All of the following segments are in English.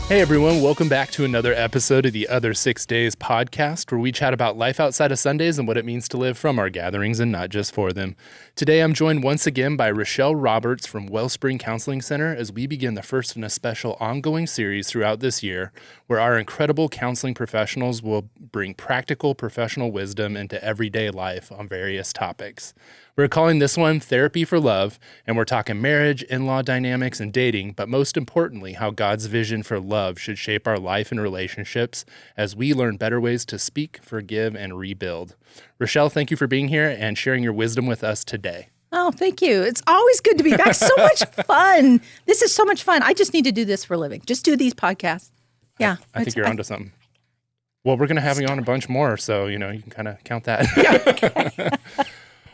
Hey everyone, welcome back to another episode of the Other 6 Days podcast, where we chat about life outside of Sundays and what it means to live from our gatherings and not just for them. Today I'm joined once again by Rachelle Roberts from Wellspring Counseling Center as we begin the first in a special ongoing series throughout this year, where our incredible counseling professionals will bring practical professional wisdom into everyday life on various topics. We're calling this one Therapy for Love, and we're talking marriage, in-law dynamics, and dating, but most importantly, how God's vision for love should shape our life and relationships as we learn better ways to speak, forgive, and rebuild. Rachelle, thank you for being here and sharing your wisdom with us today. Oh, thank you. It's always good to be back. So much fun. This is so much fun. I just need to do this for a living. Just do these podcasts. Yeah. I think you're onto something. Well, we're going to have you on a bunch more, so, you can kind of count that. Yeah, okay.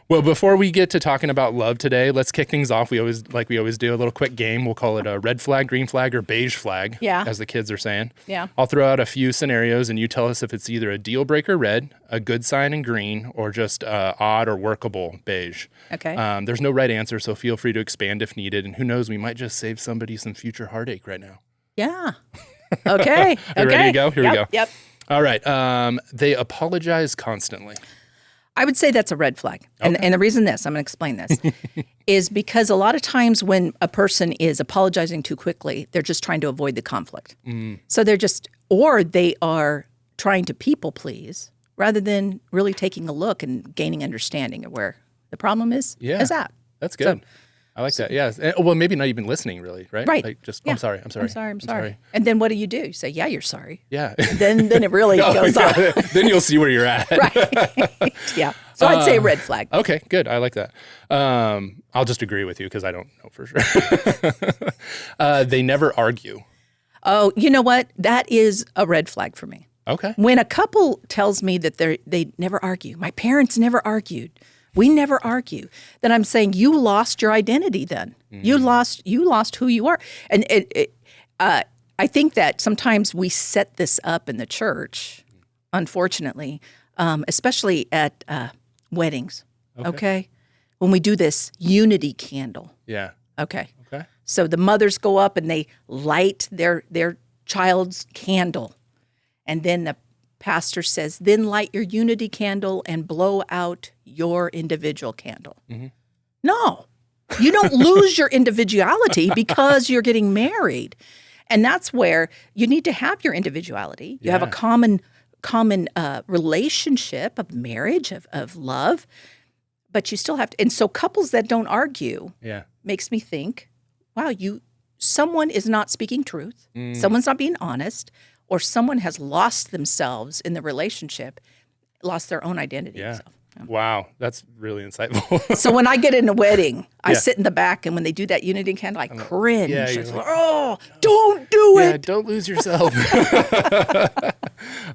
Well, before we get to talking about love today, let's kick things off. We always do, a little quick game. We'll call it a red flag, green flag, or beige flag, as the kids are saying. Yeah. I'll throw out a few scenarios, and you tell us if it's either a deal breaker, red, a good sign in green, or just odd or workable, beige. Okay. There's no right answer, so feel free to expand if needed. And who knows, we might just save somebody some future heartache right now. Yeah. Okay. You ready to go? Here we go. Yep. All right. They apologize constantly. I would say that's a red flag. Okay. And the reason I'm going to explain this, is because a lot of times when a person is apologizing too quickly, they're just trying to avoid the conflict. So or they are trying to people please rather than really taking a look and gaining understanding of where the problem is at. That's good. I like that. Yeah. Well, maybe not even listening, really, right? Right. Like just, yeah. I'm sorry. I'm sorry. And then what do? You say, yeah, you're sorry. Yeah. Then it really goes off. Then you'll see where you're at. Right. Yeah. So I'd say red flag. Okay, good. I like that. I'll just agree with you because I don't know for sure. They never argue. Oh, you know what? That is a red flag for me. Okay. When a couple tells me that they never argue, my parents never argued, we never argue, then I'm saying you lost your identity then. You lost who you are. And I think that sometimes we set this up in the church, unfortunately, especially at weddings, okay? When we do this unity candle. Yeah. Okay. Okay. So the mothers go up and they light their child's candle. And then the pastor says, then light your unity candle and blow out your individual candle. Mm-hmm. No, you don't lose your individuality because you're getting married. And that's where you need to have your individuality. You have a common relationship of marriage, of love, but you still have to. And so couples that don't argue makes me think, wow, someone is not speaking truth. Someone's not being honest. Or someone has lost themselves in the relationship, lost their own identity. Yeah. So, Wow. That's really insightful. So when I get in a wedding, I sit in the back, and when they do that unity candle, I cringe. Yeah, It's like, oh, don't do it. Yeah, don't lose yourself.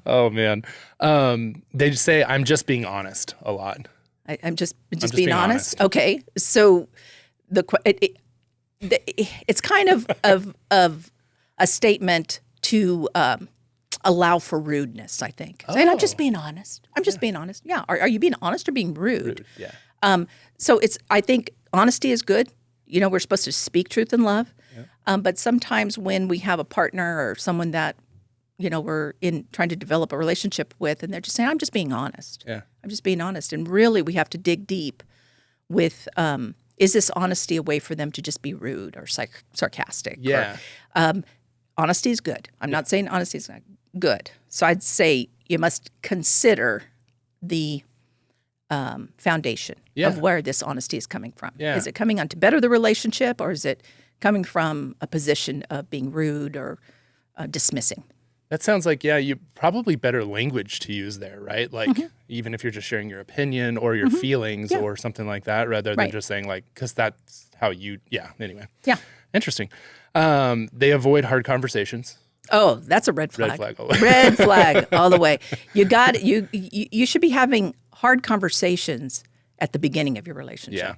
Oh, man. They just say, I'm just being honest a lot. I'm just being honest. Okay. So it's kind of a statement to allow for rudeness, I think. Saying, I'm just being honest. I'm just being honest. Yeah. Are you being honest or being rude? Yeah. So I think honesty is good. We're supposed to speak truth in love. Yeah. But sometimes when we have a partner or someone that, we're trying to develop a relationship with, and they're just saying, I'm just being honest. Yeah. I'm just being honest. And really we have to dig deep with, is this honesty a way for them to just be rude or sarcastic? Yeah. Or, honesty is good. I'm not saying honesty is not good. So I'd say you must consider the foundation of where this honesty is coming from. Yeah. Is it coming on to better the relationship, or is it coming from a position of being rude or dismissing? That sounds like, you probably better language to use there, right? Like, even if you're just sharing your opinion or your feelings or something like that, rather than just saying because that's how anyway. Yeah. Interesting. They avoid hard conversations. Oh, that's a red flag. Red flag. Red flag all the way. You should be having hard conversations at the beginning of your relationship.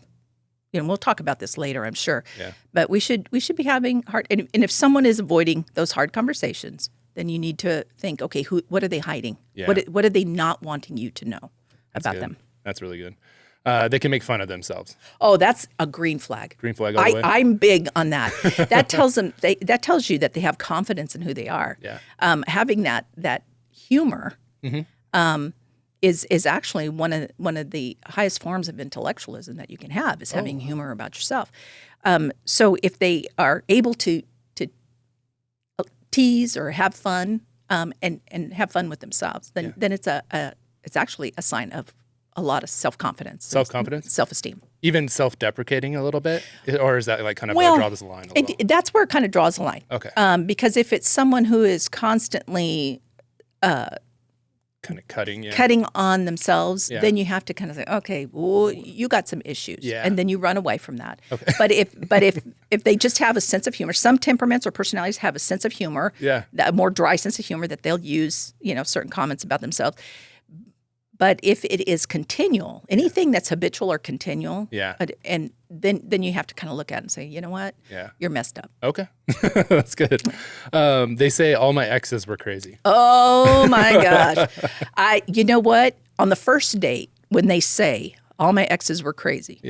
Yeah. We'll talk about this later, I'm sure. Yeah. But we should be having hard, and if someone is avoiding those hard conversations, then you need to think, okay, what are they hiding? Yeah. What are they not wanting you to know about them? That's really good. They can make fun of themselves. Oh, that's a green flag. Green flag all the way. I'm big on that. That tells them that tells you that they have confidence in who they are. Yeah. Having that humor is actually one of the highest forms of intellectualism that you can have, is having humor about yourself. So if they are able to tease or have fun and have fun with themselves, then it's actually a sign of a lot of self-confidence. Self-confidence? Self-esteem. Even self-deprecating a little bit? Or is that like kind of draw this line a little? That's where it kind of draws the line. Okay. Because if it's someone who is constantly kind of cutting on themselves, then you have to kind of say, okay, well, you got some issues, and then you run away from that. Okay. But if they just have a sense of humor, some temperaments or personalities have a sense of humor, a more dry sense of humor that they'll use, certain comments about themselves. But if it is continual, anything that's habitual or continual, and then you have to kind of look at it and say, you know what, you're messed up. Okay, that's good. They say all my exes were crazy. Oh my gosh, you know what? On the first date, when they say all my exes were crazy,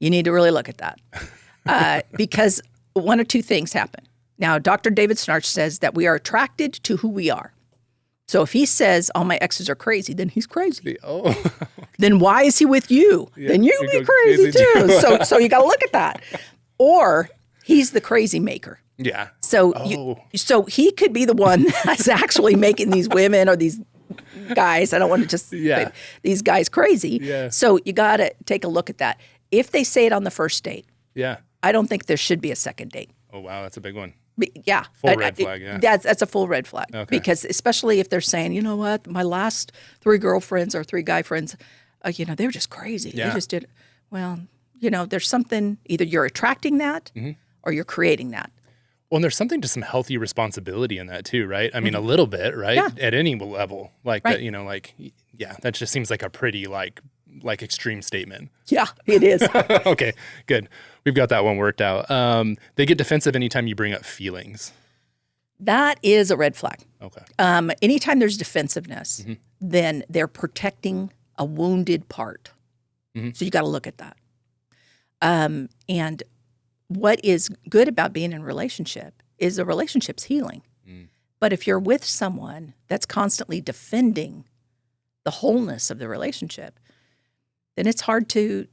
you need to really look at that because one or two things happen. Now, Dr. David Snarch says that we are attracted to who we are. So if he says all my exes are crazy, then he's crazy. Oh. Then why is he with you? Then you be crazy too. So you got to look at that. Or he's the crazy maker. Yeah. So so he could be the one that's actually making these women or these guys, I don't want to just say these guys crazy. Yeah. So you got to take a look at that. If they say it on the first date, I don't think there should be a second date. Oh, wow. That's a big one. Yeah. Full red flag, That's a full red flag. Okay. Because especially if they're saying, you know what, my last 3 girlfriends or 3 guy friends, they were just crazy. Yeah. They just did, well, there's something, either you're attracting that or you're creating that. Well, and there's something to some healthy responsibility in that too, right? I mean, a little bit, right? Yeah. At any level. Like that, that just seems like a pretty like extreme statement. Yeah, it is. Okay, good. We've got that one worked out. They get defensive anytime you bring up feelings. That is a red flag. Okay. Anytime there's defensiveness, then they're protecting a wounded part. So you got to look at that. And what is good about being in a relationship is the relationship's healing. But if you're with someone that's constantly defending the wholeness of the relationship, then it's hard to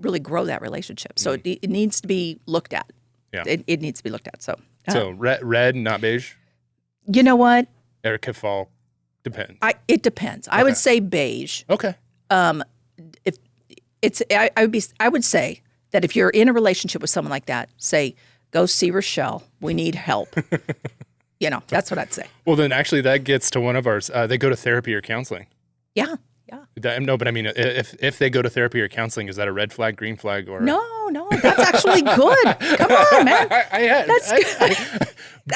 really grow that relationship. So it needs to be looked at. Yeah. It needs to be looked at. So red, not beige? You know what? Or it could fall. Depends. It depends. Okay. I would say beige. Okay. If it's, I would say that if you're in a relationship with someone like that, say, go see Rachelle. We need help. That's what I'd say. Well, then actually that gets to one of ours. They go to therapy or counseling. Yeah. No, but I mean, if they go to therapy or counseling, is that a red flag, green flag, or? No, that's actually good. Come on, man. That's good.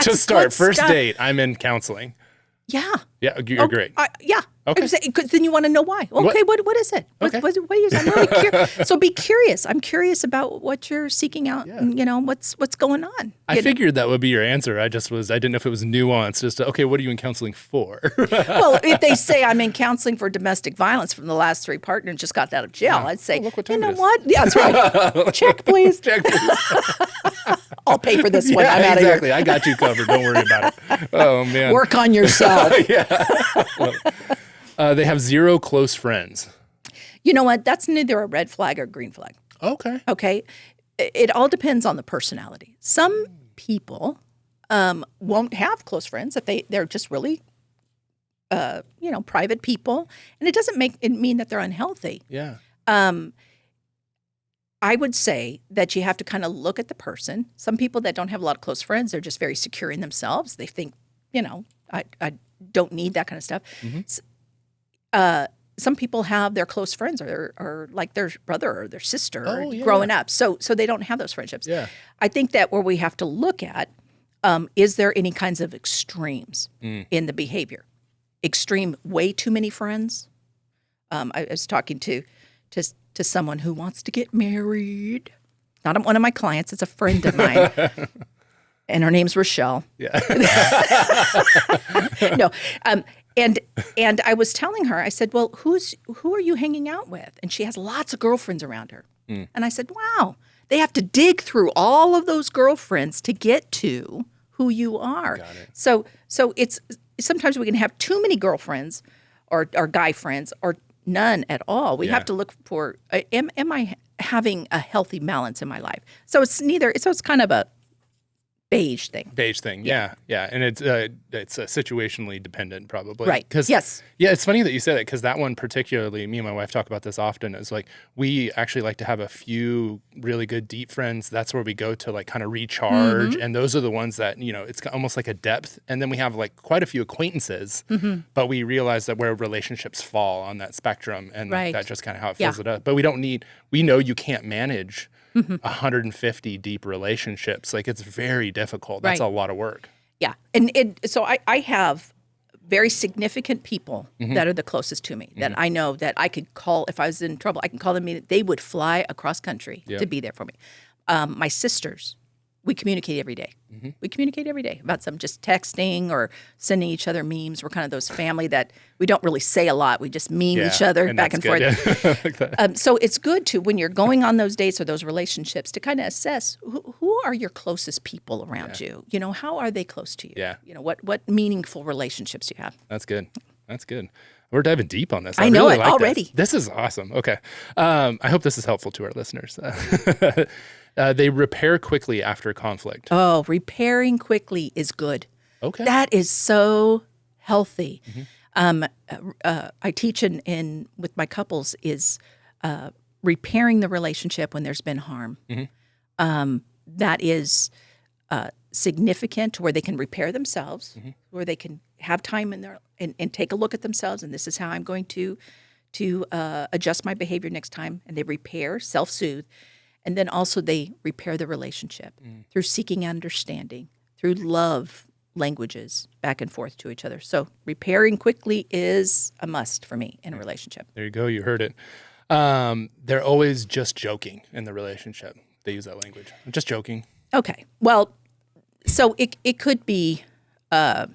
To start, first date, I'm in counseling. Yeah. Yeah, you're great. Yeah. Okay. Then you want to know why. Okay, what is it? Okay. What is it? I'm really curious. So be curious. I'm curious about what you're seeking out. Yeah. And, what's going on. I figured that would be your answer. I didn't know if it was nuanced. Just, okay, what are you in counseling for? Well, if they say I'm in counseling for domestic violence from the last 3 partners just got out of jail, I'd say, look what time it is. What? Yeah, that's right. Check, please. Check, please. I'll pay for this one. I'm out of exactly. here. I got you covered. Don't worry about it. Oh, man. Work on yourself. They have 0 close friends. You know what? That's neither a red flag or green flag. Okay. It all depends on the personality. Some people won't have close friends if they're just really, private people, and it doesn't make it mean that they're unhealthy. Yeah. I would say that you have to kind of look at the person. Some people that don't have a lot of close friends, they're just very secure in themselves. They think, I don't need that kind of stuff. Some people have their close friends or like their brother or their sister growing up. So they don't have those friendships. Yeah. I think that where we have to look at, is there any kinds of extremes in the behavior? Extreme, way too many friends. I was talking to someone who wants to get married. Not one of my clients, it's a friend of mine. And her name's Rachelle. Yeah. No. And I was telling her, I said, well, who are you hanging out with? And she has lots of girlfriends around her. And I said, wow, they have to dig through all of those girlfriends to get to who you are. Got it. So it's sometimes we can have too many girlfriends or guy friends or none at all. We have to look for, am I having a healthy balance in my life? So it's neither, so it's kind of a beige thing. Yeah. And it's situationally dependent, probably. Right. Yes. Yeah, it's funny that you say that, because that one particularly, me and my wife talk about this often, is like, we actually like to have a few really good deep friends. That's where we go to like kind of recharge. And those are the ones that, it's almost like a depth. And then we have like quite a few acquaintances, but we realize that where relationships fall on that spectrum, and that's just kind of how it fills it up. But we know you can't manage 150 deep relationships. Like, it's very difficult. That's a lot of work. Yeah. And so I have very significant people that are the closest to me, that I know that I could call if I was in trouble. I can call them. They would fly across country to be there for me. My sisters, we communicate every day. We communicate every day about some just texting or sending each other memes. We're kind of those family that we don't really say a lot. We just meme each other back and forth. Yeah. Like that. So it's good to, when you're going on those dates or those relationships, to kind of assess who are your closest people around you. How are they close to you? Yeah. What meaningful relationships do you have? That's good. We're diving deep on this. I know really it like already. This is awesome. Okay. I hope this is helpful to our listeners. They repair quickly after conflict. Oh, repairing quickly is good. Okay. That is so healthy. I teach in with my couples is repairing the relationship when there's been harm. That is significant to where they can repair themselves, where they can have time in there and take a look at themselves. And this is how I'm going to adjust my behavior next time. And they repair, self-soothe. And then also they repair the relationship through seeking understanding, through love languages back and forth to each other. So repairing quickly is a must for me in a relationship. There you go. You heard it. They're always just joking in the relationship. They use that language. I'm just joking. Okay. Well, so it could be a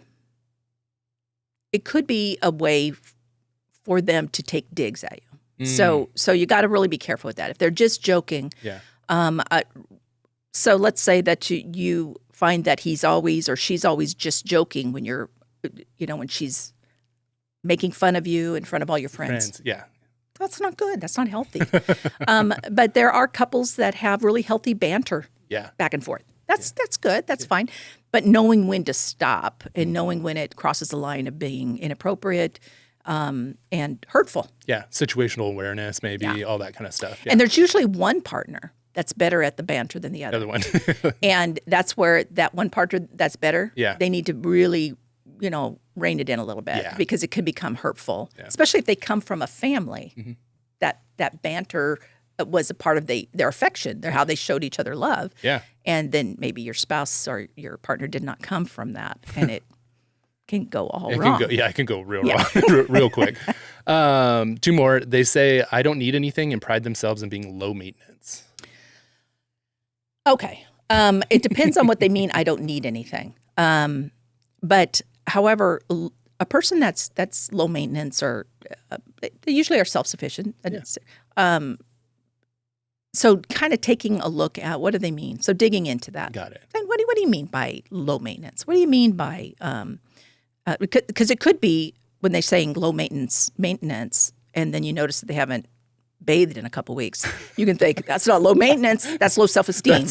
way for them to take digs at you. So you got to really be careful with that. If they're just joking, so let's say that you find that he's always or she's always just joking when you're, when she's making fun of you in front of all your friends. Yeah. That's not good. That's not healthy. But there are couples that have really healthy banter back and forth. That's good. That's fine. But knowing when to stop and knowing when it crosses the line of being inappropriate and hurtful. Yeah, situational awareness, maybe, all that kind of stuff. Yeah. And there's usually one partner that's better at the banter than the other. One. And that's where that one partner that's better, they need to really, rein it in a little bit because it can become hurtful, especially if they come from a family that banter was a part of their affection, how they showed each other love. Yeah. And then maybe your spouse or your partner did not come from that, and it can go all wrong. It can go real wrong, real quick. Two more. They say, I don't need anything, and pride themselves in being low maintenance. Okay. It depends on what they mean, I don't need anything. But however, a person that's low maintenance or they usually are self-sufficient. So kind of taking a look at what do they mean? So digging into that. Got it. And what do you mean by low maintenance? What do you mean by because it could be when they're saying low maintenance, and then you notice that they haven't bathed in a couple weeks. You can think that's not low maintenance. That's low self-esteem.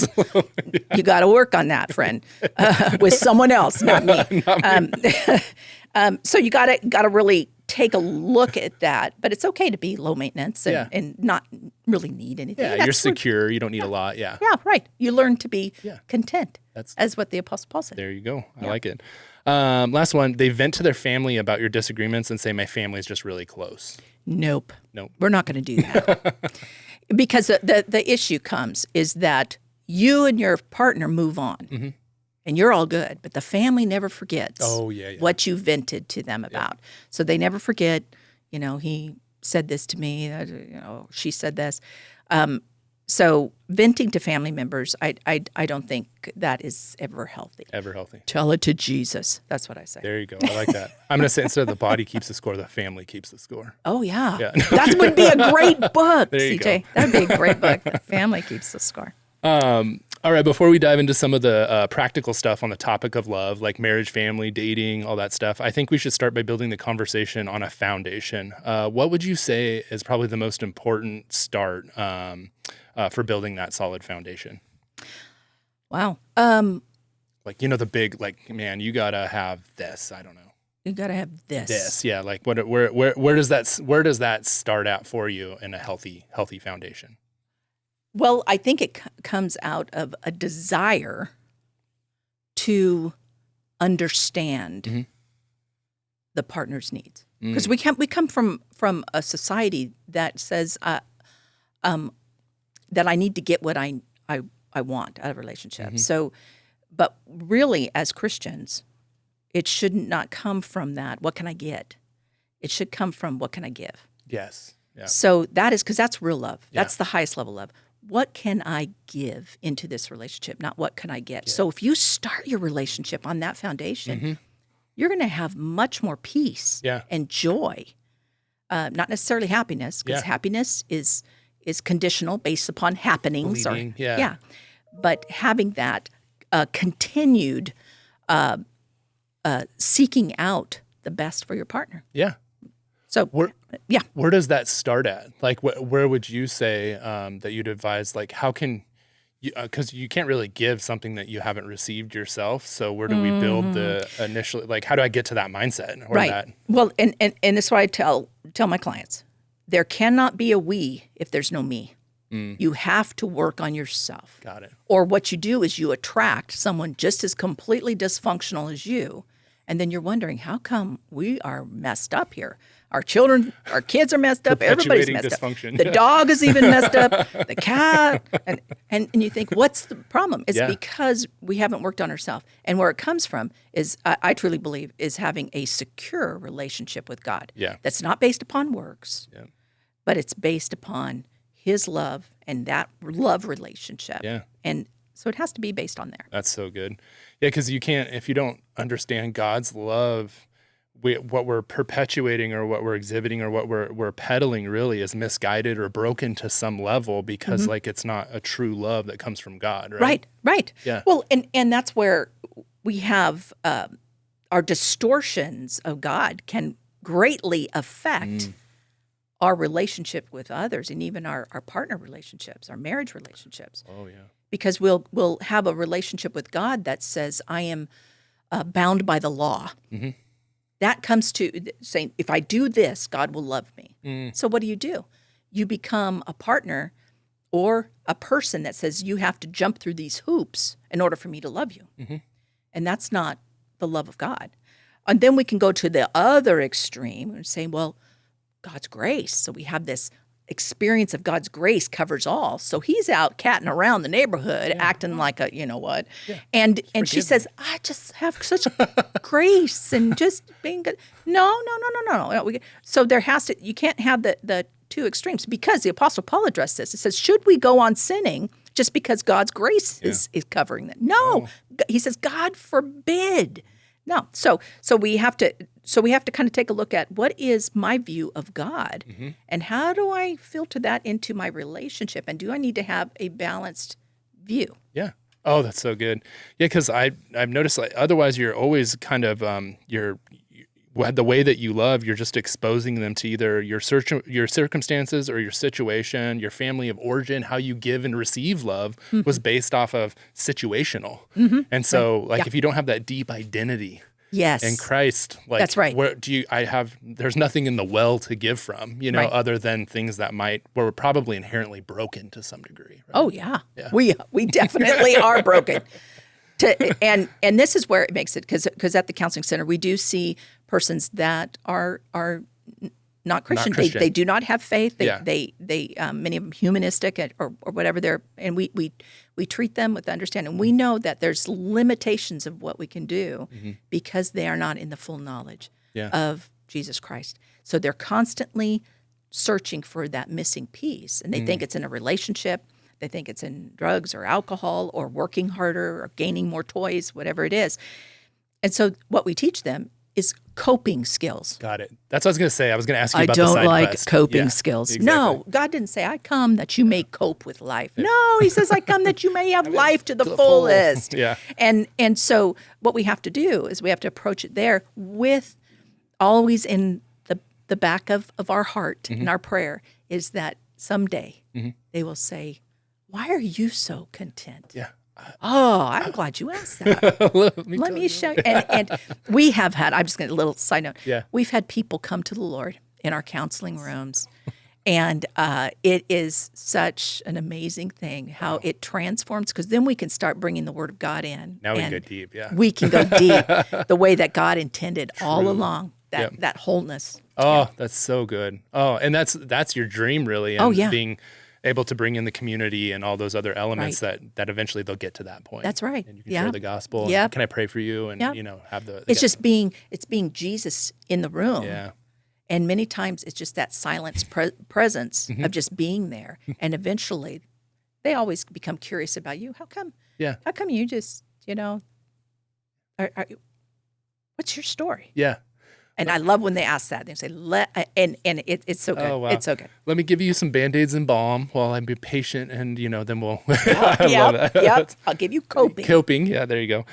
You got to work on that, friend, with someone else, not me. So you got to really take a look at that. But it's okay to be low maintenance and not really need anything. Yeah, you're secure. You don't need a lot. Yeah. Yeah, right. You learn to be content. As what the Apostle Paul said. There you go. I like it. Last one. They vent to their family about your disagreements and say, my family is just really close. Nope. We're not going to do that. Because the issue comes is that you and your partner move on. And you're all good, but the family never forgets what you vented to them about. So they never forget, he said this to me, she said this. So venting to family members, I don't think that is ever healthy. Ever healthy. Tell it to Jesus. That's what I say. There you go. I like that. I'm going to say instead of the body keeps the score, the family keeps the score. Oh, yeah. Yeah. That would be a great book, There you CJ. That would be a great book. The family keeps the score. All right, before we dive into some of the practical stuff on the topic of love, like marriage, family, dating, all that stuff, I think we should start by building the conversation on a foundation. What would you say is probably the most important start for building that solid foundation? Wow. Like, the big, like, man, you got to have this. I don't know. You got to have this. This, yeah. Like, where does that start at for you in a healthy foundation? Well, I think it comes out of a desire to understand the partner's needs, because we come from a society that says that I need to get what I want out of a relationship. So, but really, as Christians, it should not come from that. What can I get? It should come from what can I give? Yes. Yeah. So that is, because that's real love. That's the highest level love. What can I give into this relationship, not what can I get? So if you start your relationship on that foundation, you're going to have much more peace and joy, not necessarily happiness, because happiness is conditional based upon happenings. Fleeting, But having that continued seeking out the best for your partner. Yeah. So, where does that start at? Like, where would you say that you'd advise? Like, how can you? Because you can't really give something that you haven't received yourself. So, where do we build the initial? Like, how do I get to that mindset? Or right. That? Well, and that's why I tell my clients, there cannot be a we if there's no me. You have to work on yourself. Got it. Or what you do is you attract someone just as completely dysfunctional as you, and then you're wondering, how come we are messed up here? Our kids are messed up. Everybody's messed up. The dog is even messed up. The cat, and you think, what's the problem? It's because we haven't worked on ourselves. And where it comes from is, I truly believe, is having a secure relationship with God. Yeah. That's not based upon works, but it's based upon His love and that love relationship. Yeah. And so it has to be based on there. That's so good. Yeah, because you can't, if you don't understand God's love, what we're perpetuating or what we're exhibiting or what we're peddling really is misguided or broken to some level, because like it's not a true love that comes from God, right? Right. Yeah. Well, and that's where we have our distortions of God can greatly affect our relationship with others, and even our partner relationships, our marriage relationships. Oh, yeah. Because we'll have a relationship with God that says, I am bound by the law. That comes to saying, if I do this, God will love me. So what do? You become a partner or a person that says you have to jump through these hoops in order for me to love you. And that's not the love of God. And then we can go to the other extreme and say, well, God's grace. So we have this experience of God's grace covers all. So he's out catting around the neighborhood, acting like a, you know what. Yeah. And she says, I just have such grace and just being good. No. So there has to, you can't have the two extremes, because the Apostle Paul addressed this. It says, should we go on sinning just because God's grace is covering that? No. He says, God forbid. No. So we have to kind of take a look at, what is my view of God, and how do I filter that into my relationship, and do I need to have a balanced view? Yeah. Oh, that's so good. Yeah, because I've noticed, like, otherwise you're always kind of the way that you love, you're just exposing them to either your circumstances or your situation, your family of origin. How you give and receive love was based off of situational. And so, if you don't have that deep identity in Christ, like, that's right. Where there's nothing in the well to give from, other than things that were probably inherently broken to some degree. Right? Oh yeah. We definitely are broken. And this is where it makes it, because at the counseling center we do see persons that are not Christian. They do not have faith. They many of them humanistic or whatever they're, and we treat them with understanding. We know that there's limitations of what we can do because they are not in the full knowledge of Jesus Christ. So they're constantly searching for that missing piece, and they think it's in a relationship. They think it's in drugs or alcohol or working harder or gaining more toys, whatever it is. And so what we teach them is coping skills. Got it. That's what I was going to say. I was going to ask you I about don't the side like quest. coping Yeah, skills. exactly. No, God didn't say, I come that you may cope with life. No, he says, I come that you may have life to the fullest. Yeah. And so what we have to do is we have to approach it there with always in the back of our heart in our prayer is that someday they will say, why are you so content? Yeah. Oh, I'm glad you asked that. Let me show you. And we have had, I'm just going to a little side note. Yeah. We've had people come to the Lord in our counseling rooms. And it is such an amazing thing how it transforms, because then we can start bringing the Word of God in. Now we can go deep, yeah. We can go deep the way that God intended all along, that wholeness. Oh, that's so good. Oh, and that's your dream, really. And being able to bring in the community and all those other elements that eventually they'll get to that point. That's right. And you can share the gospel. Yeah. Can I pray for you? And, have the... It's just being Jesus in the room. Yeah. And many times it's just that silence presence of just being there. And eventually they always become curious about you. How come? Yeah. How come you just, what's your story? Yeah. And I love when they ask that. They say, it's so good. Oh, wow. It's so good. Let me give you some Band-Aids and balm while I'm being patient, and, then we'll... I love that. Yep. I'll give you coping. Coping. Yeah, there you go.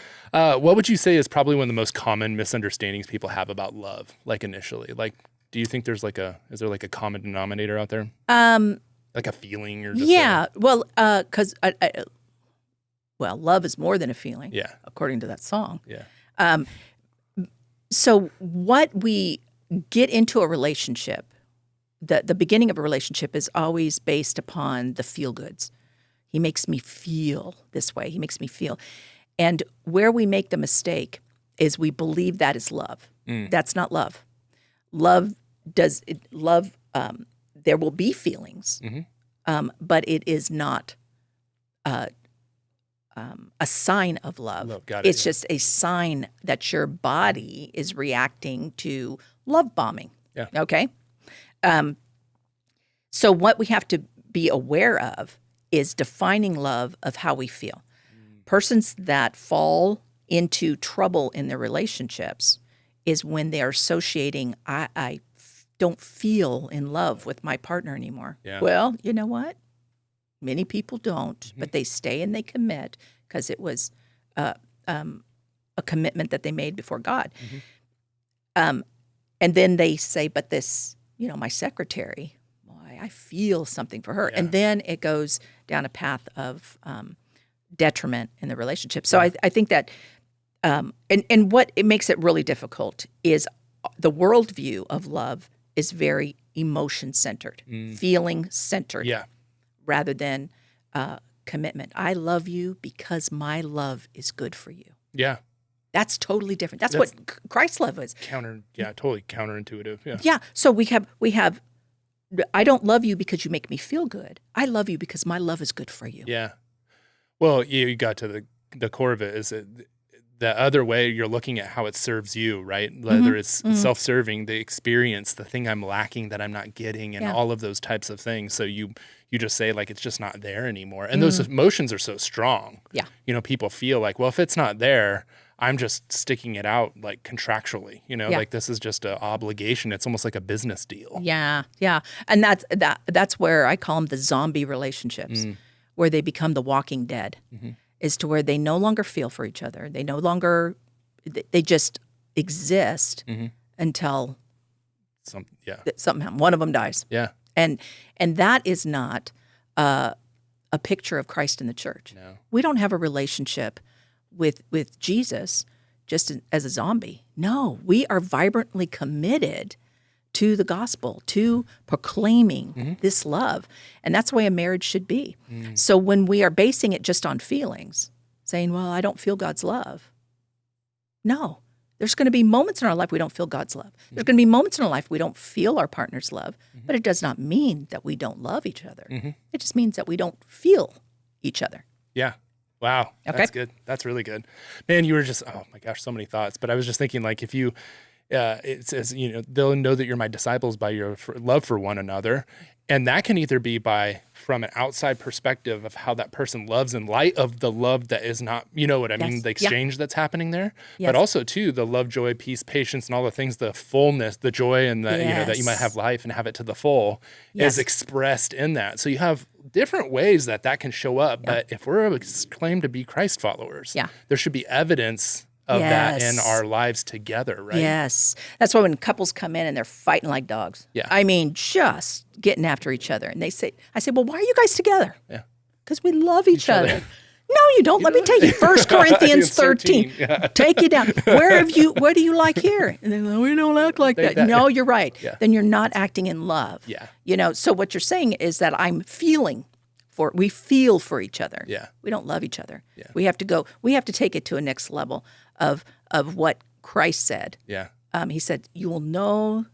What would you say is probably one of the most common misunderstandings people have about love, like initially? Like, do you think is there like a common denominator out there? Like a feeling or just because love is more than a feeling. Yeah. According to that song. Yeah. So what we get into a relationship, the beginning of a relationship is always based upon the feel goods. He makes me feel this way. He makes me feel. And where we make the mistake is we believe that is love. That's not love. Love, there will be feelings, but it is not a sign of love. Got it, It's just a sign that your body is reacting to love bombing. Yeah. Okay? So what we have to be aware of is defining love of how we feel. Persons that fall into trouble in their relationships is when they are associating, I don't feel in love with my partner anymore. Yeah. Well, you know what? Many people don't, but they stay and they commit because it was a commitment that they made before God. And then they say, but this, my secretary, I feel something for her. Yeah. And then it goes down a path of detriment in the relationship. So I think that, and what it makes it really difficult is the worldview of love is very emotion-centered, feeling-centered. Yeah. Rather than commitment. I love you because my love is good for you. Yeah. That's totally different. That's what Christ's love is. Totally counterintuitive. Yeah. Yeah. So we have. I don't love you because you make me feel good. I love you because my love is good for you. Yeah. Well, you got to the core of it is the other way you're looking at how it serves you, right? Whether it's self-serving, the experience, the thing I'm lacking that I'm not getting, and all of those types of things. So you just say like, it's just not there anymore. And those emotions are so strong. Yeah. People feel like, well, if it's not there, I'm just sticking it out like contractually, like this is just an obligation. It's almost like a business deal. Yeah. Yeah. And that's where I call them the zombie relationships, where they become the walking dead. Is to where they no longer feel for each other. They no longer, they just exist until something happens. One of them dies. Yeah. And that is not a picture of Christ in the church. No. We don't have a relationship with Jesus just as a zombie. No, we are vibrantly committed to the gospel, to proclaiming this love. And that's the way a marriage should be. So when we are basing it just on feelings, saying, well, I don't feel God's love. No, there's going to be moments in our life we don't feel God's love. There's going to be moments in our life we don't feel our partner's love, but it does not mean that we don't love each other. It just means that we don't feel each other. Yeah. Wow. Okay. That's good. That's really good. Man, you were just, oh my gosh, so many thoughts. But I was just thinking like if it says, they'll know that you're my disciples by your love for one another. And that can either be from an outside perspective of how that person loves in light of the love that is not, you know what I mean? The exchange that's happening there, but also too, the love, joy, peace, patience, and all the things, the fullness, the joy, and the, that you might have life and have it to the full is expressed in that. So you have different ways that can show up. But if we're claimed to be Christ followers, there should be evidence of that in our lives together, right? Yes. That's why when couples come in and they're fighting like dogs. Yeah. I mean, just getting after each other. And I say, well, why are you guys together? Yeah. Because we love each other. No, you don't. Let me take you. 1 Corinthians 13. Take you down. What do you like here? And they're like, we don't act like that. No, you're right. Yeah. Then you're not acting in love. Yeah. So what you're saying is that we feel for each other. Yeah. We don't love each other. Yeah. We have to take it to a next level of what Christ said. Yeah. He said, you will know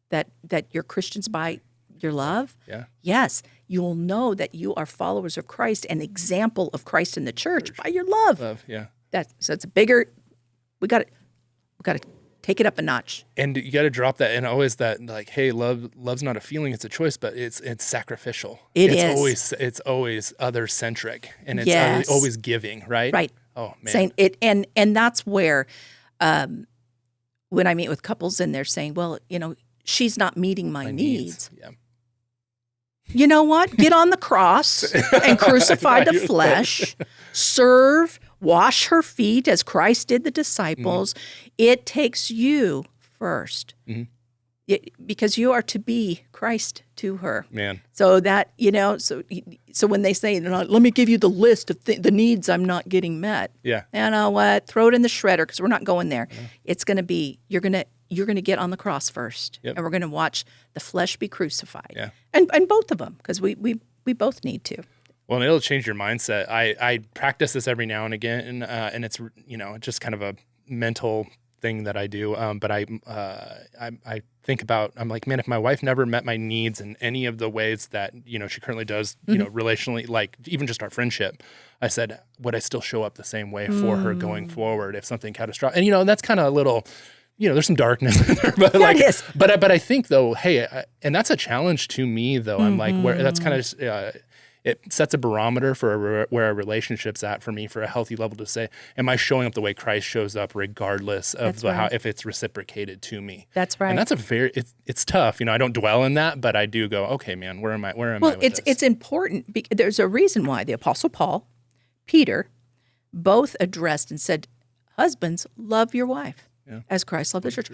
that you're Christians by your love. Yeah. Yes. You will know that you are followers of Christ, an example of Christ in the church by your love. Yeah. So it's bigger. We got to take it up a notch. And you got to drop that. And always that, like, hey, love's not a feeling, it's a choice, but it's sacrificial. It's always other centric, and it's always giving, right? Right. Oh man. Saying it, and that's where, when I meet with couples and they're saying, well, she's not meeting my needs. Yeah. You know what? Get on the cross and crucify the flesh, serve, wash her feet as Christ did the disciples. Mm-hmm. It takes you first, because you are to be Christ to her. Man. So that, so when they say, let me give you the list of the needs I'm not getting met. Yeah. You know what? Throw it in the shredder, because we're not going there. Yeah. It's going to be, you're going to get on the cross first, and we're going to watch the flesh be crucified. Yeah. And both of them, because we both need to. Well, and it'll change your mindset. I practice this every now and again, and it's just kind of a mental thing that I do. But I think about, I'm like, man, if my wife never met my needs in any of the ways that she currently does, relationally, like even just our friendship, I said, would I still show up the same way for her going forward if something catastrophic? And that's kind of a little. There's some darkness in there, but but I think though, hey, and that's a challenge to me though. I'm like, where that's kind of it sets a barometer for where a relationship's at for me, for a healthy level, to say, am I showing up the way Christ shows up, regardless of if it's reciprocated to me? That's right. And that's it's tough. I don't dwell in that, but I do go, okay, man, where am I? Well, it's important. There's a reason why the Apostle Paul, Peter, both addressed and said, husbands, love your wife. Yeah. As Christ loved the church.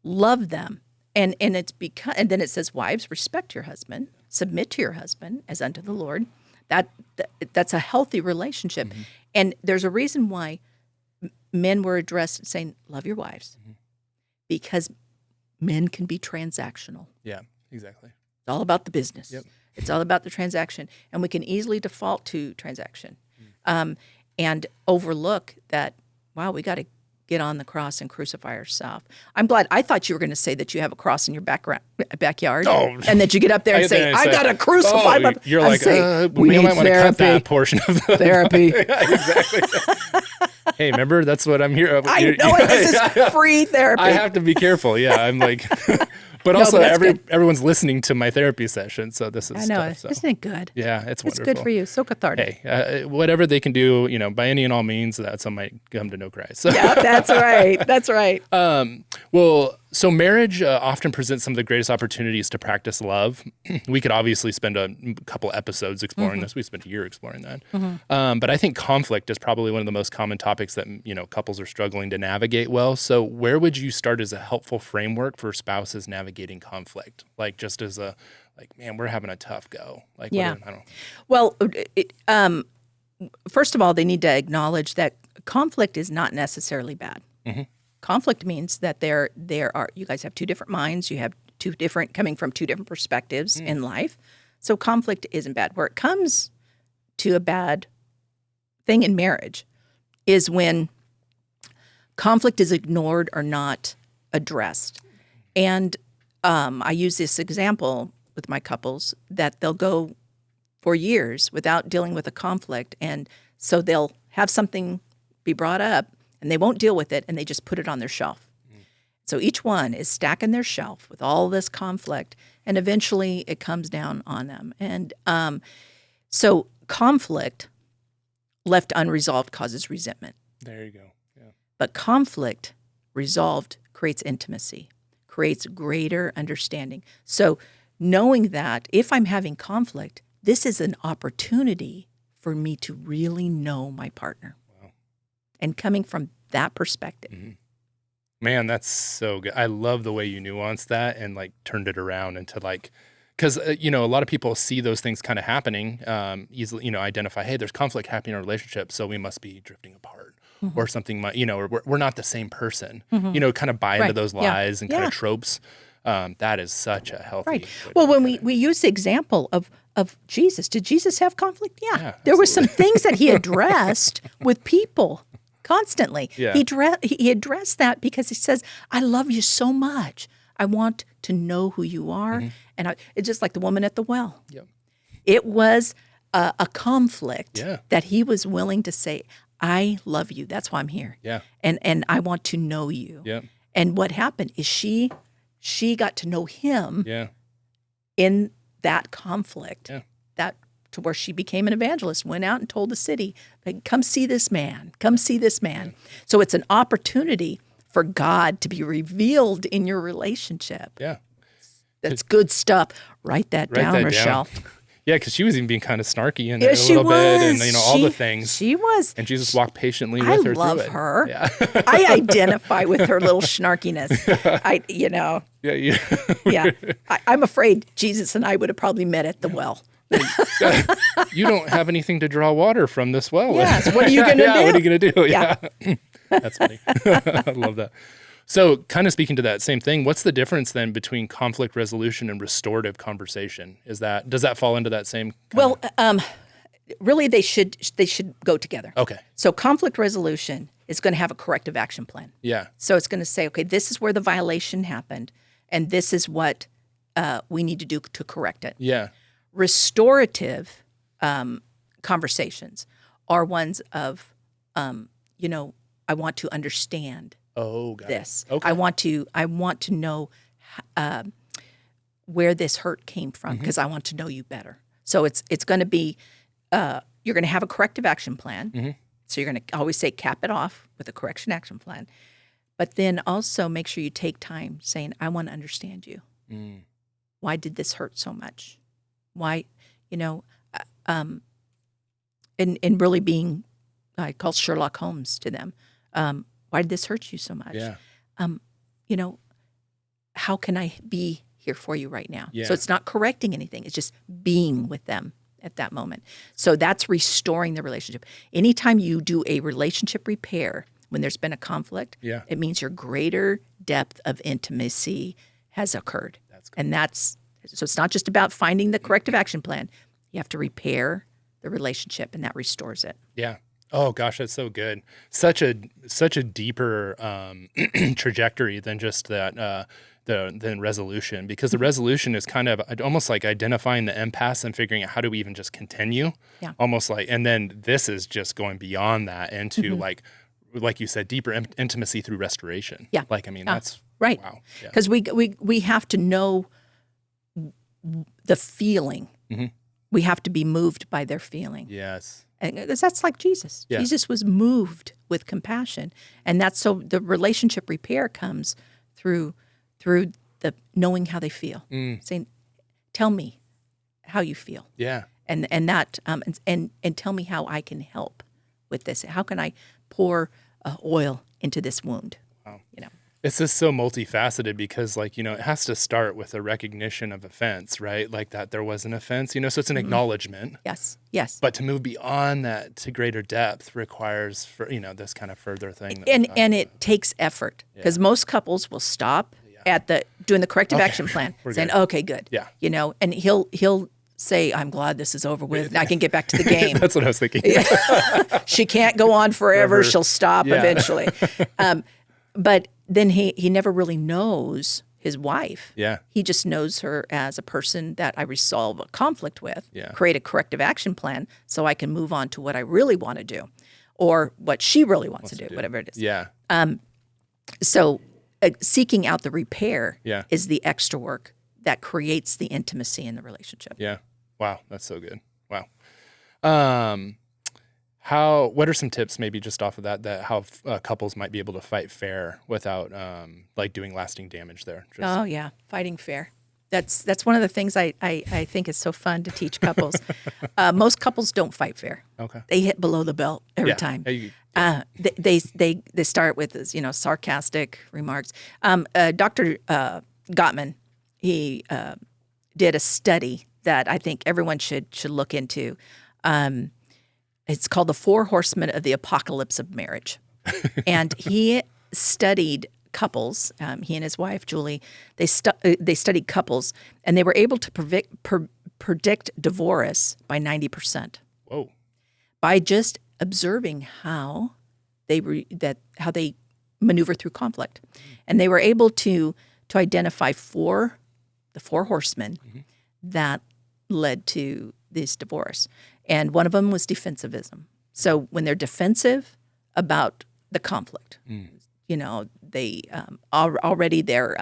Love them. And it's because, and then it says, wives, respect your husband, submit to your husband as unto the Lord. That's a healthy relationship. Mm-hmm. And there's a reason why men were addressed saying, love your wives. Mm-hmm. Because men can be transactional. Yeah, exactly. It's all about the business. Yep. It's all about the transaction. And we can easily default to transaction and overlook that, wow, we got to get on the cross and crucify ourselves. I'm glad. I thought you were going to say that you have a cross in your backyard, and that you get up there and say, "I got to crucify." You're like, we might want to cut that portion of the therapy. Yeah, exactly. Hey, remember, that's what I'm here. I know it. This is free therapy. I have to be careful. Yeah, I'm like. But also, everyone's listening to my therapy session, so this is I know. Tough, so. Isn't it good? Yeah, it's wonderful. It's good for you. So cathartic. Hey, whatever they can do, by any and all means, that some might come to know Christ. So. Yeah, that's right. That's right. Well, so marriage often presents some of the greatest opportunities to practice love. We could obviously spend a couple episodes exploring this. We spent a year exploring that. Mm-hmm. But I think conflict is probably one of the most common topics that couples are struggling to navigate well. So where would you start as a helpful framework for spouses navigating conflict? Like just as man, we're having a tough go. Like, yeah. I don't. Well, first of all, they need to acknowledge that conflict is not necessarily bad. Mm-hmm. Conflict means that there are, you guys have two different minds, you have coming from two different perspectives in life. So conflict isn't bad. Where it comes to a bad thing in marriage is when conflict is ignored or not addressed. And I use this example with my couples that they'll go for years without dealing with a conflict. And so they'll have something be brought up and they won't deal with it, and they just put it on their shelf. So each one is stacking their shelf with all this conflict, and eventually it comes down on them. And so conflict left unresolved causes resentment. There you go. Yeah. But conflict resolved creates intimacy, creates greater understanding. So knowing that if I'm having conflict, this is an opportunity for me to really know my partner. Wow. And coming from that perspective. Mm-hmm. Man, that's so good. I love the way you nuanced that and like turned it around into like, because, a lot of people see those things kind of happening, easily, identify, hey, there's conflict happening in our relationship, so we must be drifting apart or something, or we're not the same person, kind of buy into those lies and kind of tropes. That is such a healthy. Right. Well, when we use the example of Jesus, did Jesus have conflict? Yeah. There were some things that he addressed with people constantly. Yeah. He addressed that because he says, I love you so much. I want to know who you are. And it's just like the woman at the well. Yep. It was a conflict Yeah. that he was willing to say, I love you. That's why I'm here. Yeah. And I want to know you. Yep. And what happened is she got to know him Yeah. in that conflict. Yeah. That to where she became an evangelist, went out and told the city, like, come see this man, come see this man. Yeah. So it's an opportunity for God to be revealed in your relationship. Yeah. That's good stuff. Write that down, Rachelle. Yeah, because she was even being kind of snarky in there a little bit, and all the things. She was. And Jesus walked patiently with her through it. I love her. Yeah. I identify with her little snarkiness. Yeah. Yeah. I'm afraid Jesus and I would have probably met at the well. You don't have anything to draw water from this well. Yes. What are you going to do? What are you going to do? Yeah. That's funny. I love that. So kind of speaking to that same thing, what's the difference then between conflict resolution and restorative conversation? Does that fall into that same? Really they should go together. Okay. So conflict resolution is going to have a corrective action plan. Yeah. So it's going to say, okay, this is where the violation happened, and this is what we need to do to correct it. Yeah. Restorative conversations are ones of, I want to understand. Oh, got this. It. Okay. I want to know where this hurt came from because I want to know you better. So it's going to be you're going to have a corrective action plan. So you're going to always say cap it off with a correction action plan, but then also make sure you take time saying I want to understand you. Why did this hurt so much? Why, and really being, I call Sherlock Holmes to them. Why did this hurt you so much? Yeah. How can I be here for you right now? Yeah. So it's not correcting anything. It's just being with them at that moment. So that's restoring the relationship. Anytime you do a relationship repair when there's been a conflict, it means your greater depth of intimacy has occurred. That's good. And so it's not just about finding the corrective action plan. You have to repair the relationship, and that restores it. Yeah. Oh gosh, that's so good. Such a deeper trajectory than just that than resolution, because the resolution is kind of almost like identifying the impasse and figuring out how do we even just continue. Yeah. Almost like, and then this is just going beyond that into like you said, deeper intimacy through restoration. Yeah. That's right. Wow. Because we have to know the feeling. We have to be moved by their feeling. Yes. Because that's like Jesus. Yeah. Jesus was moved with compassion. And that's so the relationship repair comes through the knowing how they feel. Saying, tell me how you feel. Yeah. And that and tell me how I can help with this. How can I pour oil into this wound? Wow. It's just so multifaceted because, it has to start with a recognition of offense, right? Like that there was an offense, so it's an acknowledgement. Yes. But to move beyond that to greater depth requires, this kind of further thing. And it takes effort because most couples will stop at doing the corrective action plan, saying, good. okay, good. Yeah. And he'll say, I'm glad this is over with. I can get back to the game. That's what I was thinking. She can't go on forever. She'll stop eventually. But then he never really knows his wife. Yeah. He just knows her as a person that I resolve a conflict with, Yeah. create a corrective action plan so I can move on to what I really want to do or what she really wants to do, whatever it is. Yeah. So seeking out the repair Yeah. is the extra work that creates the intimacy in the relationship. Yeah. Wow. That's so good. Wow. What are some tips maybe just off of that how couples might be able to fight fair without like doing lasting damage there? Oh yeah. Fighting fair. That's one of the things I think is so fun to teach couples. Most couples don't fight fair. Okay. They hit below the belt every time. They start with sarcastic remarks. Dr. Gottman, he did a study that I think everyone should look into. It's called The Four Horsemen of the Apocalypse of Marriage, and he studied couples. He and his wife Julie, they studied couples, and they were able to predict divorce by 90%. Whoa! By just observing how they maneuver through conflict, and they were able to identify the four horsemen that led to this divorce, and one of them was defensivism. So when they're defensive about the conflict, they already they're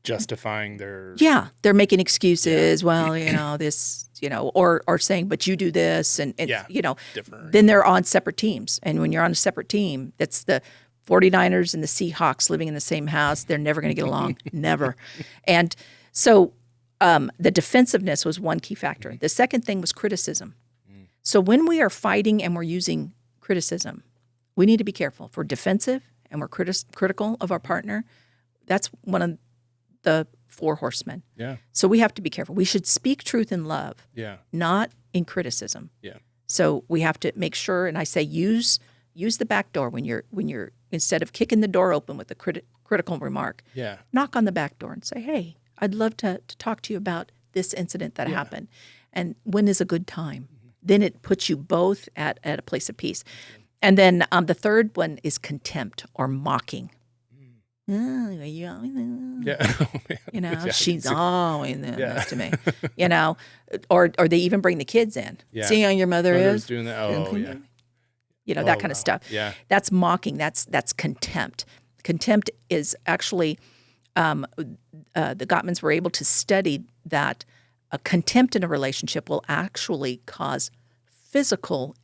justifying their they're making excuses. Well, this or saying, but you do this, and different. Then they're on separate teams, and when you're on a separate team, that's the 49ers and the Seahawks living in the same house. They're never going to get along, never. And so the defensiveness was one key factor. The second thing was criticism. So when we are fighting and we're using criticism, we need to be careful. If we're defensive and we're critical of our partner, that's one of the four horsemen. Yeah. So we have to be careful. We should speak truth in love, not in criticism. Yeah. So we have to make sure, and I say use the back door when you're instead of kicking the door open with a critical remark. Yeah. Knock on the back door and say, "Hey, I'd love to talk to you about this incident that happened, and when is a good time?" Then it puts you both at a place of peace. And then the third one is contempt or mocking. She's always next to me. Or they even bring the kids in. Yeah. See how your mother is doing that. Oh yeah. That kind of stuff. Yeah. That's mocking. That's contempt. Contempt is actually the Gottmans were able to study that contempt in a relationship will actually cause physical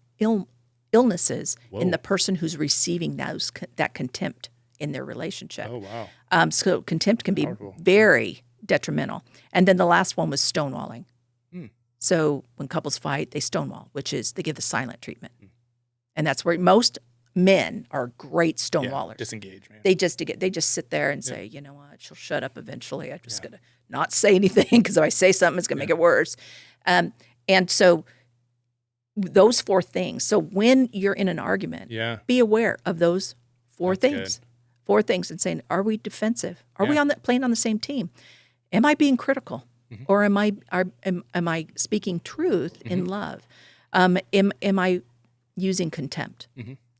illnesses in the person who's receiving that contempt in their relationship. Oh, wow. So contempt can be Powerful. very detrimental. And then the last one was stonewalling. So when couples fight, they stonewall, which is they give the silent treatment. And that's where most men are great stonewallers. Disengage, man. They just sit there and say, you know what, she'll shut up eventually. I'm just going to not say anything because if I say something, it's going to make it worse. And so those four things. So when you're in an argument, be aware of those four things. Good. Four things, and saying, are we defensive? Are we playing on the same team? Am I being critical? Or am I speaking truth in love? Am I using contempt?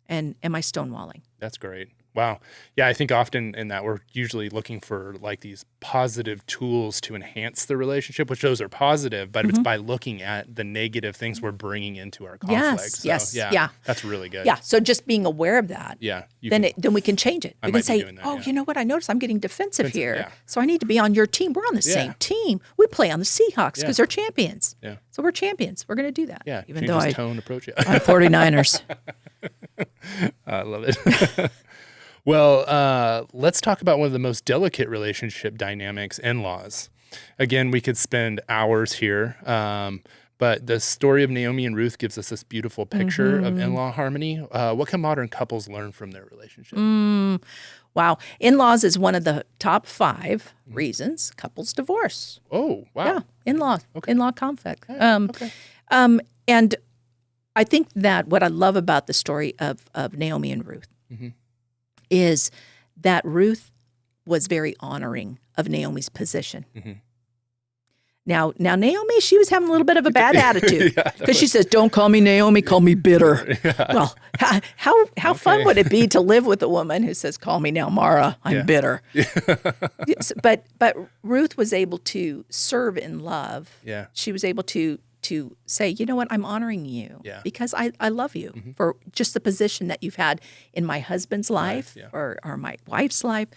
And am I stonewalling? That's great. Wow. Yeah, I think often in that we're usually looking for like these positive tools to enhance the relationship, which those are positive, but it's by looking at the negative things we're bringing into our conflict. Yes. That's really good. Yeah. So just being aware of that. Yeah. Then we can change it. We can say, that, you know what? I noticed I'm getting defensive here. Yeah. So I need to be on your team. We're on the same team. We play on the Seahawks because they're champions. Yeah. So we're champions. We're going to do that. Yeah. Even though tone approach it. I'm 49ers. I love it. Well, let's talk about one of the most delicate relationship dynamics, in-laws. Again, we could spend hours here, but the story of Naomi and Ruth gives us this beautiful picture of in-law harmony. What can modern couples learn from their relationship? Wow. In-laws is one of the top 5 reasons couples divorce. Oh, wow. Yeah, in-law conflict. Okay. And I think that what I love about the story of Naomi and Ruth is that Ruth was very honoring of Naomi's position. Now Naomi, she was having a little bit of a bad attitude because she says, "Don't call me Naomi, call me bitter." Well, how fun would it be to live with a woman who says, "Call me now, Mara, I'm bitter." Yes, but Ruth was able to serve in love. Yeah. She was able to to say, you know what, I'm honoring you Yeah. because I love you for just the position that you've had in my husband's life yeah. or my wife's life,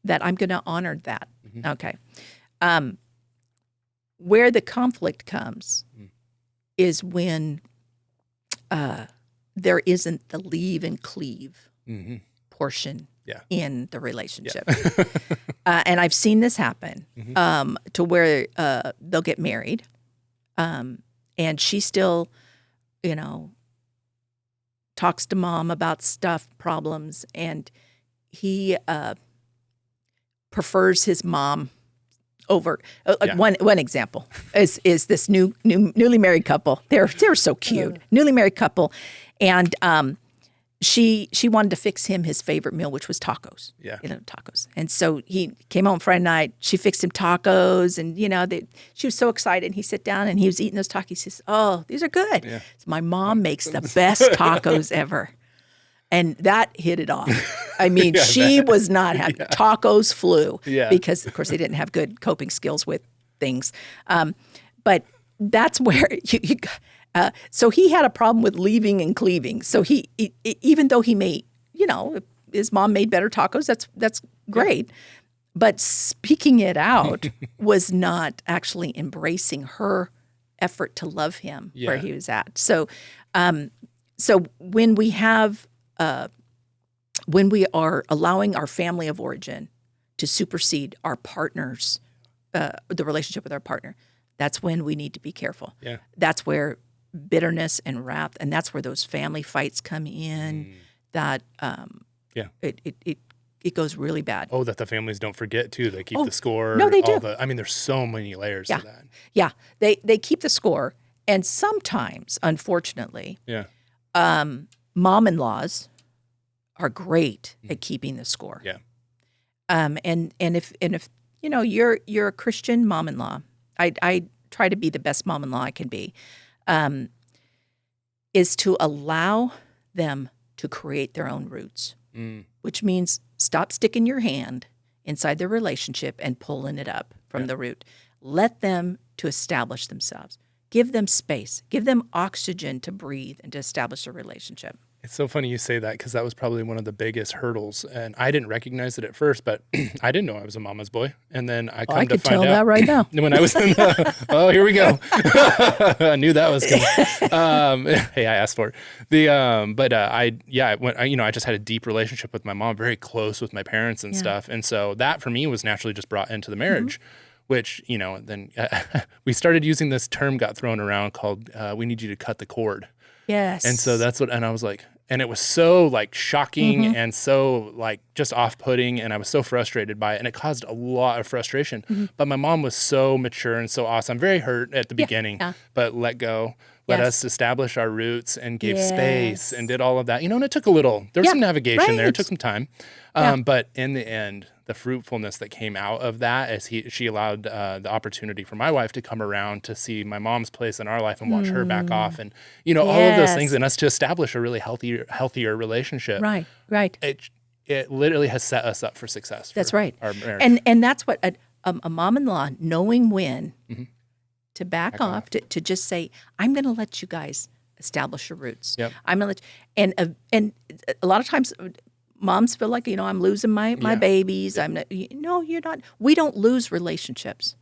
that I'm going to honor that. Okay. Where the conflict comes is when there isn't the leave and cleave portion in the relationship. And I've seen this happen to where they'll get married and she still, talks to mom about stuff, problems, and he prefers his mom over. One example is this newly married couple. They're so cute, newly married couple, and she wanted to fix him his favorite meal, which was tacos. Yeah, tacos. And so he came home Friday night. She fixed him tacos, and she was so excited. And he sat down and he was eating those tacos. He says, "Oh, these are good. Yeah. So my mom makes the best tacos ever." And that hit it off. I mean, she was not happy. Tacos flew because, of course, they didn't have good coping skills with things. But that's where so he had a problem with leaving and cleaving. So he even though he may, his mom made better tacos, that's great. But speaking it out was not actually embracing her effort to love him where he was at. So, so when we have when we are allowing our family of origin to supersede our partners, the relationship with our partner, that's when we need to be careful. Yeah. That's where bitterness and wrath, and that's where those family fights come in. That it goes really bad. Oh, that the families don't forget too. They keep the score. No, they do. There's so many layers to that. Yeah, they keep the score, and sometimes, unfortunately, mom-in-laws are great at keeping the score. Yeah. And if you're a Christian mom-in-law, I try to be the best mom-in-law I can be, is to allow them to create their own roots, which means stop sticking your hand inside their relationship and pulling it up from the root. Let them to establish themselves. Give them space. Give them oxygen to breathe and to establish a relationship. It's so funny you say that because that was probably one of the biggest hurdles. And I didn't recognize it at first, but I didn't know I was a mama's boy. And then I come to find out. I could tell that right now. When I was in here we go. I knew that was coming. Hey, I asked for it. I just had a deep relationship with my mom, very close with my parents and stuff. And so that for me was naturally just brought into the marriage. Which, then we started using this term got thrown around called, we need you to cut the cord. Yes. And so and I was like, and it was so like shocking and so like just off-putting, and I was so frustrated by it, and it caused a lot of frustration. But my mom was so mature and so awesome. Very hurt at the beginning, but let go. Let us establish our roots and gave space and did all of that. And it took a little, there was some navigation there. It took some time. But in the end, the fruitfulness that came out of that as she allowed the opportunity for my wife to come around to see my mom's place in our life and watch her back off and, all of those things, and us to establish a really healthier relationship. Right. It literally has set us up for success. That's right. Our marriage. And that's what a mom-in-law, knowing when to back off, to just say, I'm going to let you guys establish your roots. Yep. I'm going to let and a lot of times moms feel like, I'm losing my babies. I'm not, no, you're not. We don't lose relationships.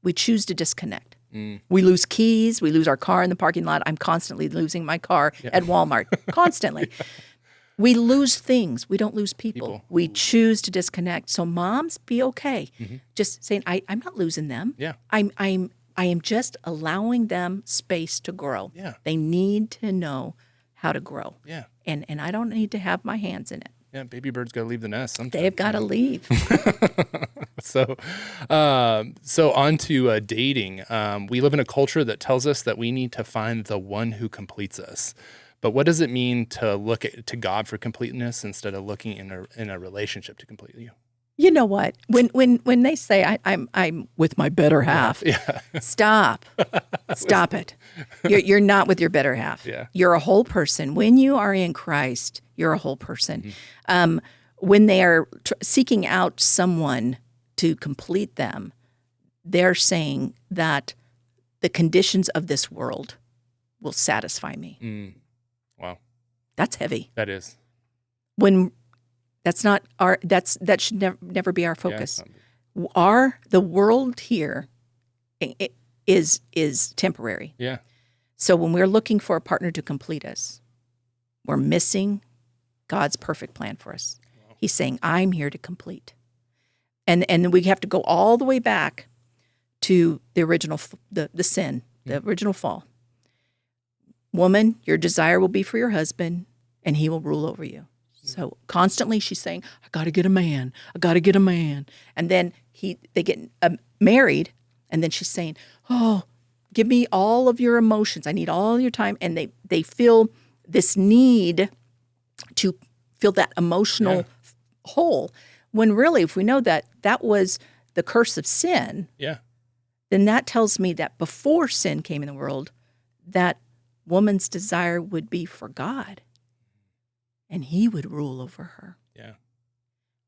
We choose to disconnect. We lose keys. We lose our car in the parking lot. I'm constantly losing my car at Walmart, constantly. We lose things. We don't lose people. We choose to disconnect. So moms, be okay. Just saying, I'm not losing them. Yeah. I am just allowing them space to grow. Yeah. They need to know how to grow. Yeah. And I don't need to have my hands in it. Yeah, baby birds got to leave the nest sometimes. They've got to leave. So on to dating. We live in a culture that tells us that we need to find the one who completes us. But what does it mean to look to God for completeness instead of looking in a relationship to complete you? You know what? When they say I'm with my better half, stop it. You're not with your better half. Yeah. You're a whole person. When you are in Christ, you're a whole person. When they are seeking out someone to complete them, they're saying that the conditions of this world will satisfy me. Wow. That's heavy. That is. When that's not our, that should never be our focus. The world here is temporary. Yeah. So when we're looking for a partner to complete us, we're missing God's perfect plan for us. Wow. He's saying, I'm here to complete. And we have to go all the way back to the original, the sin, the original fall. Woman, your desire will be for your husband, and he will rule over you. So constantly she's saying, I got to get a man. I got to get a man. And then they get married, and then she's saying, oh, give me all of your emotions. I need all your time. And they feel this need to fill that emotional hole. When really, if we know that that was the curse of sin, then that tells me that before sin came in the world, that woman's desire would be for God, and he would rule over her. Yeah.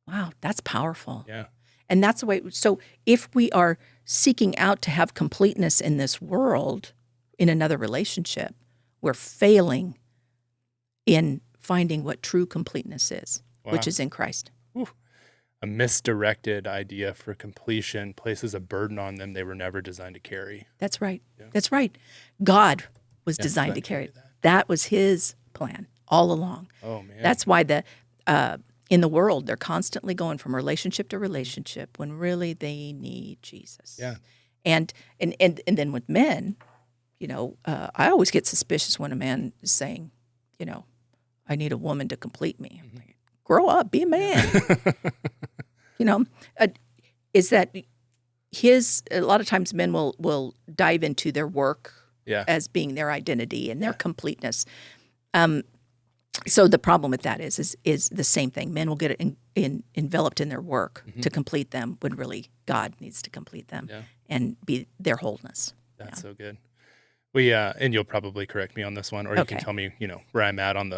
Wow, that's powerful. Yeah. And that's the way, so if we are seeking out to have completeness in this world, in another relationship, we're failing in finding what true completeness is, which is in Christ. Whew. A misdirected idea for completion places a burden on them they were never designed to carry. That's right. Yeah. That's right. God was designed to carry it. That was his plan all along. Oh, man. That's why in the world, they're constantly going from relationship to relationship when really they need Jesus. Yeah. And then with men, I always get suspicious when a man is saying, I need a woman to complete me. Mm-hmm. Like, grow up, be a man. Is that a lot of times men will dive into their work as being their identity and their completeness. So the problem with that is the same thing. Men will get enveloped in their work to complete them when really God needs to complete them and be their wholeness. That's so good. We and you'll probably correct me on this one, or you can tell me, where I'm at on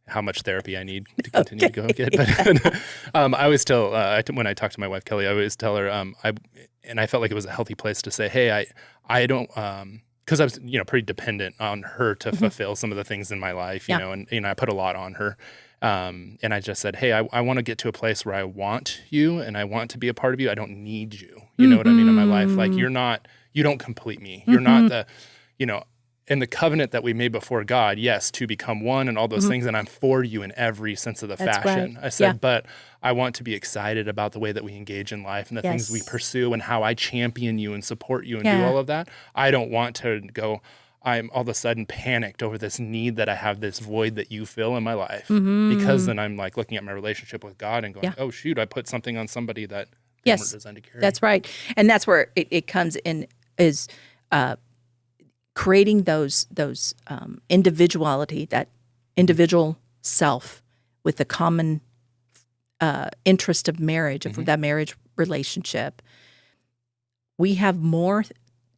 how much therapy I need to continue to go get. But I always tell when I talk to my wife Kelly, I always tell her I felt like it was a healthy place to say, hey, I don't. Because I was, pretty dependent on her to fulfill some of the things in my life, and I put a lot on her. And I just said, hey, I want to get to a place where I want you and I want to be a part of you. I don't need you. You know what I mean in my life? Like you don't complete me. You're not the, in the covenant that we made before God, yes, to become one and all those things. And I'm for you in every sense of the fashion. Right. I said, but I want to be excited about the way that we engage in life and the things we pursue and how I champion you and support you and do all of that. I don't want to go, I'm all of a sudden panicked over this need that I have, this void that you fill in my life. Because then I'm like looking at my relationship with God and going, oh, shoot, I put something on somebody that they weren't designed to carry. That's right. And that's where it comes in is creating those individuality, that individual self with the common interest of marriage, of that marriage relationship. We have more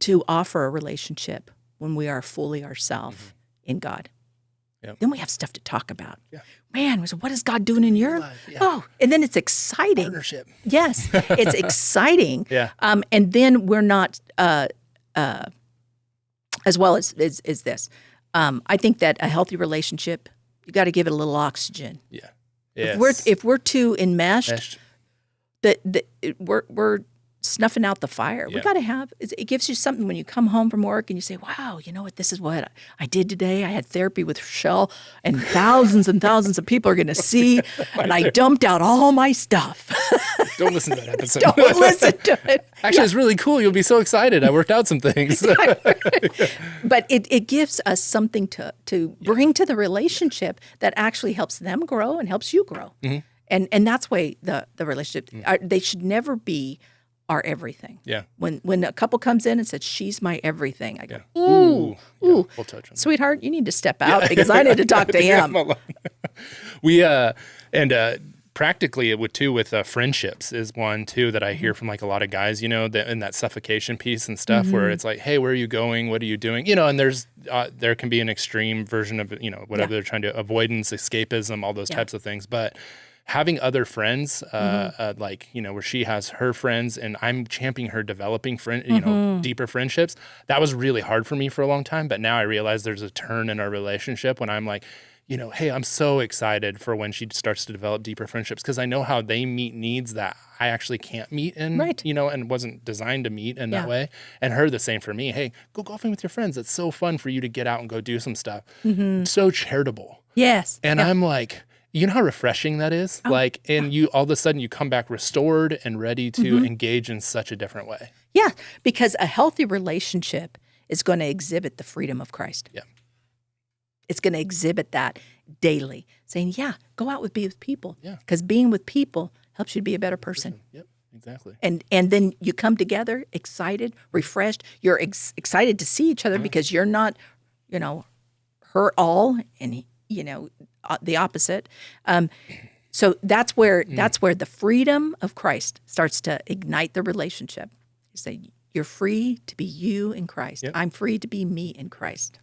to offer a relationship when we are fully ourselves in God. Yep. Then we have stuff to talk about. Yeah. Man, what is God doing in your life? Yeah. Oh, and then it's exciting. Partnership. Yes, it's exciting. And then we're not as well as this. I think that a healthy relationship, you got to give it a little oxygen. Yeah. Yes. If we're too enmeshed, we're snuffing out the fire. We got to have it gives you something when you come home from work and you say, wow, you know what, this is what I did today. I had therapy with Rachelle and thousands of people are going to see, and I dumped out all my stuff. Don't listen to that episode. Don't listen to it. Actually, it's really cool. You'll be so excited. I worked out some things. But it gives us something to bring to the relationship that actually helps them grow and helps you grow. And that's why the relationship, they should never be our everything. Yeah. When a couple comes in and says, she's my everything, I go, ooh. We'll touch on sweetheart, you need to step out because I need to talk to him. We, practically it would too with friendships is one too that I hear from like a lot of guys, in that suffocation piece and stuff where it's like, hey, where are you going? What are you doing? And there can be an extreme version of, whatever they're trying to avoidance, escapism, all those types of things. But having other friends, like, where she has her friends and I'm championing her developing deeper friendships. That was really hard for me for a long time. But now I realize there's a turn in our relationship when I'm like, hey, I'm so excited for when she starts to develop deeper friendships because I know how they meet needs that I actually can't meet and wasn't designed to meet in that way. And her the same for me. Hey, go golfing with your friends. It's so fun for you to get out and go do some stuff. So charitable. Yes. And I'm like, you know how refreshing that is? You all of a sudden you come back restored and ready to engage in such a different way. Yeah, because a healthy relationship is going to exhibit the freedom of Christ. Yeah. It's going to exhibit that daily, saying, go out be with people. Yeah. Because being with people helps you to be a better person. Yep, exactly. And then you come together excited, refreshed. You're excited to see each other because you're not, her all and, the opposite. So that's where the freedom of Christ starts to ignite the relationship. You say, you're free to be you in Christ. Yep. I'm free to be me in Christ.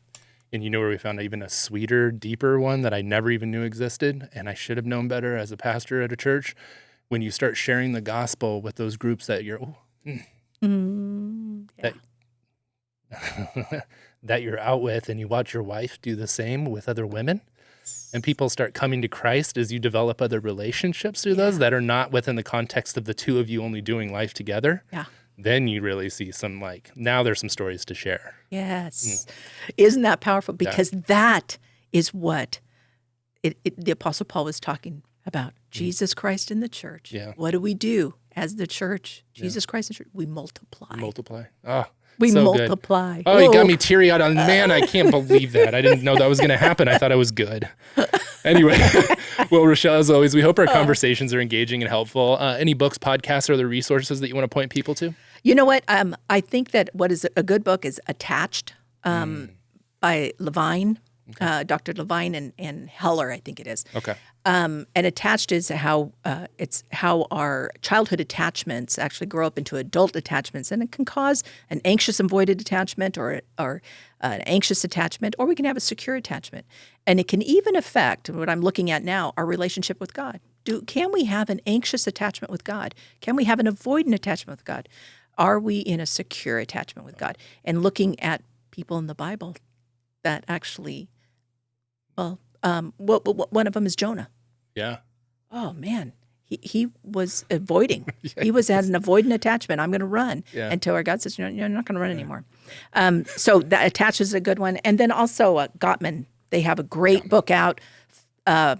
And you know where we found even a sweeter, deeper one that I never even knew existed, and I should have known better as a pastor at a church? When you start sharing the gospel with those groups that you're that you're out with, and you watch your wife do the same with other women, and people start coming to Christ as you develop other relationships through those that are not within the context of the two of you only doing life together. Yeah. Then you really see some now there's some stories to share. Yes. Isn't that powerful? Because that is what the Apostle Paul was talking about. Jesus Christ in the church. Yeah. What do we do as the church? Jesus Christ in the church. We multiply. Oh, we so multiply. Good. Oh, you got me teary-eyed on, man, I can't believe that. I didn't know that was going to happen. I thought I was good. Anyway, well, Rachelle, as always, we hope our conversations are engaging and helpful. Any books, podcasts, or other resources that you want to point people to? You know what? I think that what is a good book is Attached by Levine, Dr. Levine and Heller, I think it is. Okay. And Attached is how our childhood attachments actually grow up into adult attachments, and it can cause an anxious avoided attachment or an anxious attachment, or we can have a secure attachment, and it can even affect what I'm looking at now, our relationship with God. Can we have an anxious attachment with God? Can we have an avoidant attachment with God? Are we in a secure attachment with God? And looking at people in the Bible that actually, one of them is Jonah. Yeah. Oh, man. He was avoiding. He was at an avoidant attachment. I'm going to run until our God says, you're not going to run anymore. So that attaches a good one. And then also Gottman, they have a great book out. I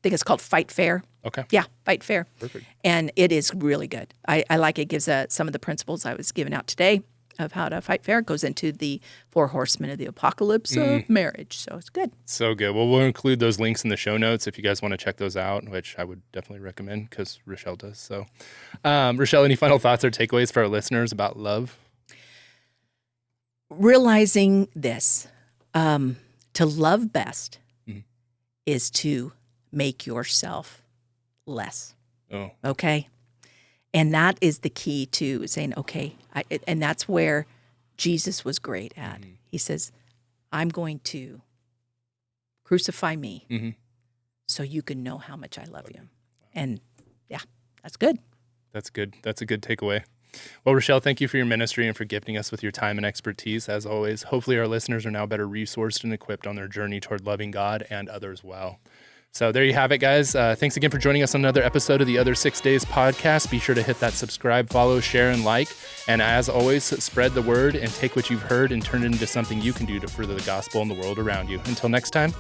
think it's called Fight Fair. Okay. Yeah, Fight Fair. Perfect. And it is really good. I like it. It gives some of the principles I was giving out today of how to fight fair. It goes into the 4 horsemen of the apocalypse of marriage. So it's good. So good. Well, we'll include those links in the show notes if you guys want to check those out, which I would definitely recommend because Rachelle does. So, Rachelle, any final thoughts or takeaways for our listeners about love? Realizing this, to love best is to make yourself less. Oh. Okay? And that is the key to saying, okay, and that's where Jesus was great at. He says, I'm going to crucify me so you can know how much I love you. And that's good. That's good. That's a good takeaway. Well, Rachelle, thank you for your ministry and for gifting us with your time and expertise. As always, hopefully our listeners are now better resourced and equipped on their journey toward loving God and others well. So there you have it, guys. Thanks again for joining us on another episode of the Other 6 Days podcast. Be sure to hit that subscribe, follow, share, and like. And as always, spread the word and take what you've heard and turn it into something you can do to further the gospel in the world around you. Until next time,